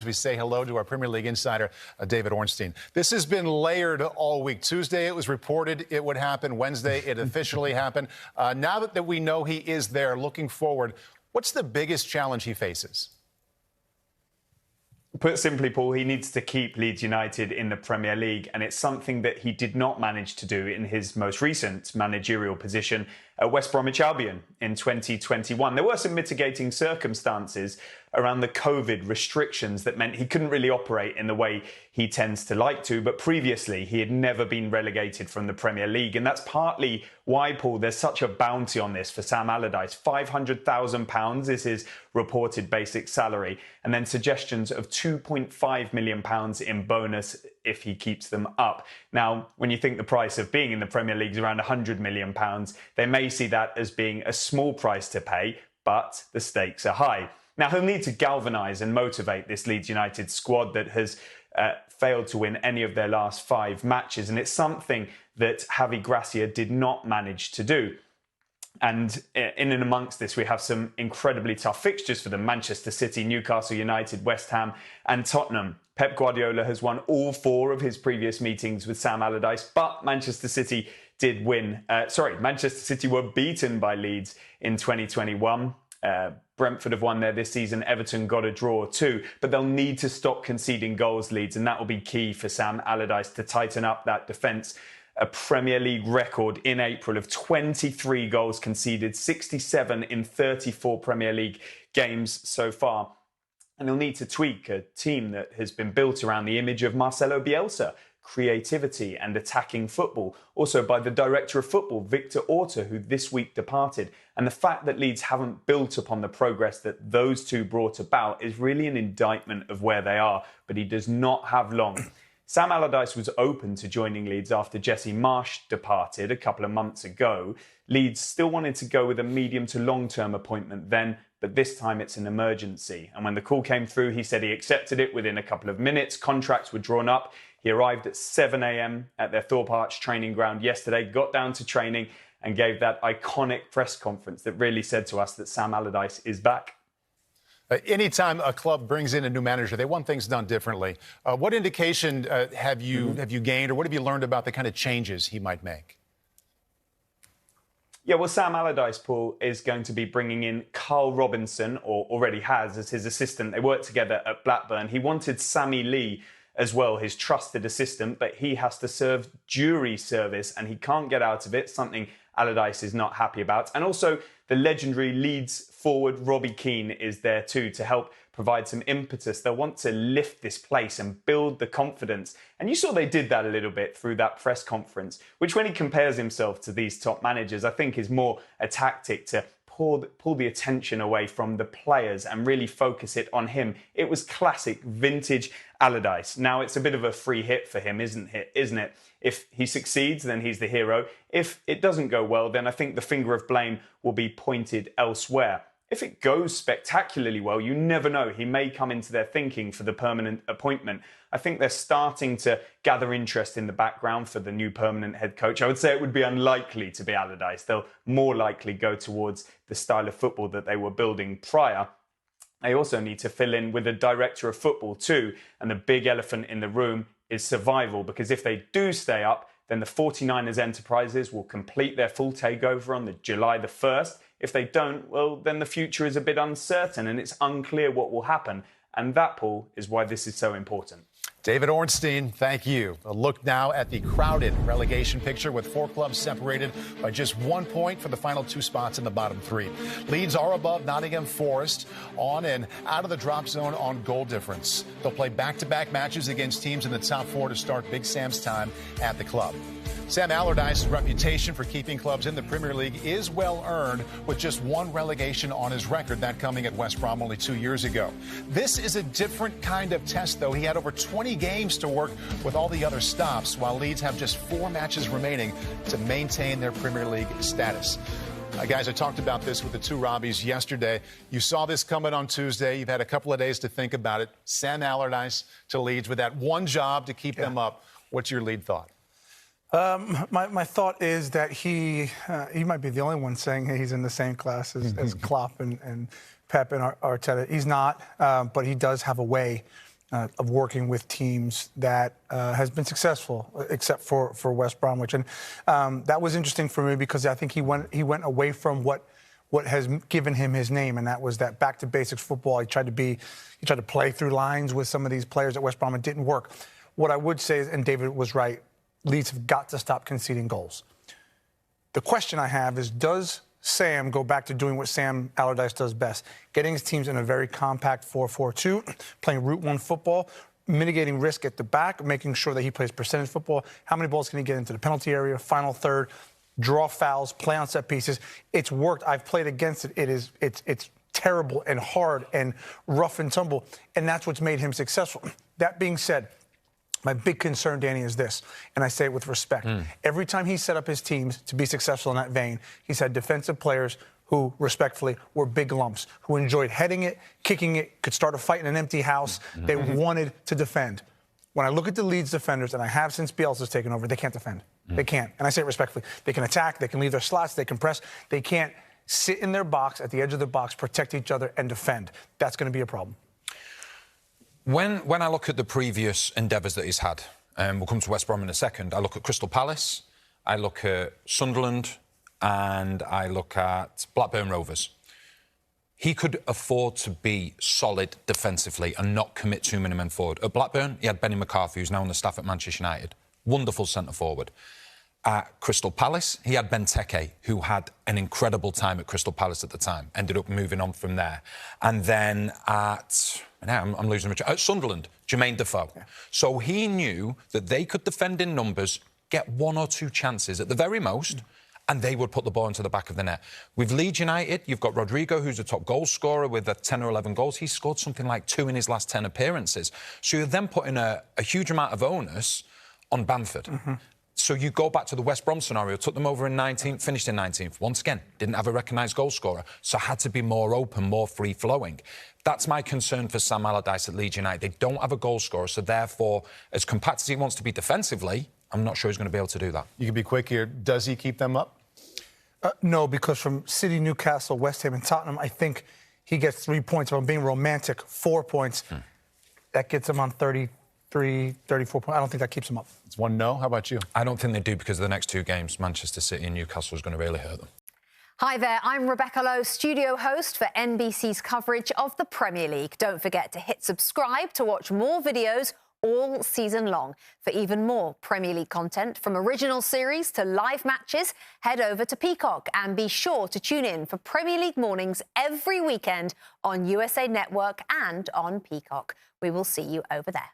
We say hello to our Premier League insider, David Ornstein. This has been layered all week. Tuesday, it was reported it would happen. Wednesday, it officially happened. Now that we know he is there, looking forward, what's the biggest challenge he faces? Put simply, Paul, he needs to keep Leeds United in the Premier League, and it's something that he did not manage to do in his most recent managerial position at West Bromwich Albion in 2021. There were some mitigating circumstances around the COVID restrictions that meant he couldn't really operate in the way he tends to like to, but previously he had never been relegated from the Premier League, and that's partly why, Paul, there's such a bounty on this for Sam Allardyce. £500,000 is his reported basic salary, and then suggestions of £2.5 million in bonus if he keeps them up. Now, when you think the price of being in the Premier League is around £100 million, they may see that as being a small price to pay, but the stakes are high. Now, he'll need to galvanise and motivate this Leeds United squad that has failed to win any of their last 5 matches, and it's something that Javi Gracia did not manage to do. And in and amongst this, we have some incredibly tough fixtures for them: Manchester City, Newcastle United, West Ham and Tottenham. Pep Guardiola has won all 4 of his previous meetings with Sam Allardyce, but Manchester City did win. Manchester City were beaten by Leeds in 2021. Brentford have won there this season. Everton got a draw too, but they'll need to stop conceding goals, Leeds, and that will be key for Sam Allardyce to tighten up that defence. A Premier League record in April of 23 goals conceded, 67 in 34 Premier League games so far. And he'll need to tweak a team that has been built around the image of Marcelo Bielsa: creativity and attacking football. Also by the director of football, Victor Orta, who this week departed. And the fact that Leeds haven't built upon the progress that those two brought about is really an indictment of where they are. But he does not have long. Sam Allardyce was open to joining Leeds after Jesse Marsch departed a couple of months ago. Leeds still wanted to go with a medium to long-term appointment then, but this time it's an emergency. And when the call came through, he said he accepted it within a couple of minutes. Contracts were drawn up. He arrived at 7 a.m. at their Thorpe Arch training ground yesterday, got down to training and gave that iconic press conference that really said to us that Sam Allardyce is back. Anytime a club brings in a new manager, they want things done differently. What indication have you gained, or what have you learned about the kind of changes he might make? Yeah, well, Sam Allardyce, Paul, is going to be bringing in Carl Robinson, or already has, as his assistant. They worked together at Blackburn. He wanted Sammy Lee as well, his trusted assistant, but he has to serve jury service and he can't get out of it, something Allardyce is not happy about. And also the legendary Leeds forward Robbie Keane is there too to help provide some impetus. They'll want to lift this place and build the confidence. And you saw they did that a little bit through that press conference, which when he compares himself to these top managers, I think is more a tactic to pull the attention away from the players and really focus it on him. It was classic vintage Allardyce. Now it's a bit of a free hit for him, isn't it? If he succeeds, then he's the hero. If it doesn't go well, then I think the finger of blame will be pointed elsewhere. If it goes spectacularly well, you never know. He may come into their thinking for the permanent appointment. I think they're starting to gather interest in the background for the new permanent head coach. I would say it would be unlikely to be Allardyce. They'll more likely go towards the style of football that they were building prior. They also need to fill in with a director of football too. And the big elephant in the room is survival, because if they do stay up, then the 49ers Enterprises will complete their full takeover on July the 1st. If they don't, well, then the future is a bit uncertain and it's unclear what will happen. And that, Paul, is why this is so important. David Ornstein, thank you. A look now at the crowded relegation picture with 4 clubs separated by just 1 point for the final 2 spots in the bottom 3. Leeds are above Nottingham Forest on and out of the drop zone on goal difference. They'll play back-to-back matches against teams in the top 4 to start Big Sam's time at the club. Sam Allardyce's reputation for keeping clubs in the Premier League is well earned, with just 1 relegation on his record, that coming at West Brom only 2 years ago. This is a different kind of test, though. He had over 20 games to work with all the other stops, while Leeds have just 4 matches remaining to maintain their Premier League status. Guys, I talked about this with the 2 Robbies yesterday. You saw this coming on Tuesday. You've had a couple of days to think about it. Sam Allardyce to Leeds with that one job to keep them up. What's your lead thought? My thought is that he might be the only one saying he's in the same class as Klopp and Pep and Arteta. He's not, but he does have a way of working with teams that has been successful, except for West Bromwich. And that was interesting for me because I think he went away from what has given him his name, and that was that back to basics football. He tried to play through lines with some of these players at West Brom. It didn't work. What I would say is, and David was right, Leeds have got to stop conceding goals. The question I have is, does Sam go back to doing what Sam Allardyce does best, getting his teams in a very compact 4-4-2, playing route one football, mitigating risk at the back, making sure that he plays percentage football? How many balls can he get into the penalty area, final third, draw fouls, play on set pieces? It's worked. I've played against it. It's terrible and hard and rough and tumble, and that's what's made him successful. That being said, my big concern, Danny, is this, and I say it with respect. Every time he set up his teams to be successful in that vein, he's had defensive players who, respectfully, were big lumps, who enjoyed heading it, kicking it, could start a fight in an empty house. They wanted to defend. When I look at the Leeds defenders, and I have since Bielsa's taken over, they can't defend. They can't. And I say it respectfully. They can attack, they can leave their slots, they can press. They can't sit in their box, at the edge of the box, protect each other, and defend. That's going to be a problem. When I look at the previous endeavours that he's had, and we'll come to West Brom in a second, I look at Crystal Palace, I look at Sunderland, and I look at Blackburn Rovers. He could afford to be solid defensively and not commit too many men forward. At Blackburn, he had Benny McCarthy, who's now on the staff at Manchester United. Wonderful centre-forward. At Crystal Palace, he had Benteke, who had an incredible time at Crystal Palace at the time, ended up moving on from there. And then I'm losing at Sunderland, Jermaine Defoe. Yeah. So he knew that they could defend in numbers, get one or two chances at the very most, and they would put the ball into the back of the net. With Leeds United, you've got Rodrigo, who's a top goal scorer with 10 or 11 goals. He scored something like 2 in his last 10 appearances. So you're then putting a huge amount of onus on Bamford. So you go back to the West Brom scenario, took them over in 19th, finished in 19th. Once again, didn't have a recognised goal scorer, so had to be more open, more free-flowing. That's my concern for Sam Allardyce at Leeds United. They don't have a goal scorer, so therefore, as compact as he wants to be defensively, I'm not sure he's going to be able to do that. You can be quick here. Does he keep them up? No, because from City, Newcastle, West Ham, and Tottenham, I think he gets 3 points. If I'm being romantic, 4 points. That gets him on 33, 34 points. I don't think that keeps him up. It's 1-0. How about you? I don't think they do because of the next 2 games, Manchester City and Newcastle, is going to really hurt them. Hi there, I'm Rebecca Lowe, studio host for NBC's coverage of the Premier League. Don't forget to hit subscribe to watch more videos all season long. For even more Premier League content, from original series to live matches, head over to Peacock and be sure to tune in for Premier League mornings every weekend on USA Network and on Peacock. We will see you over there.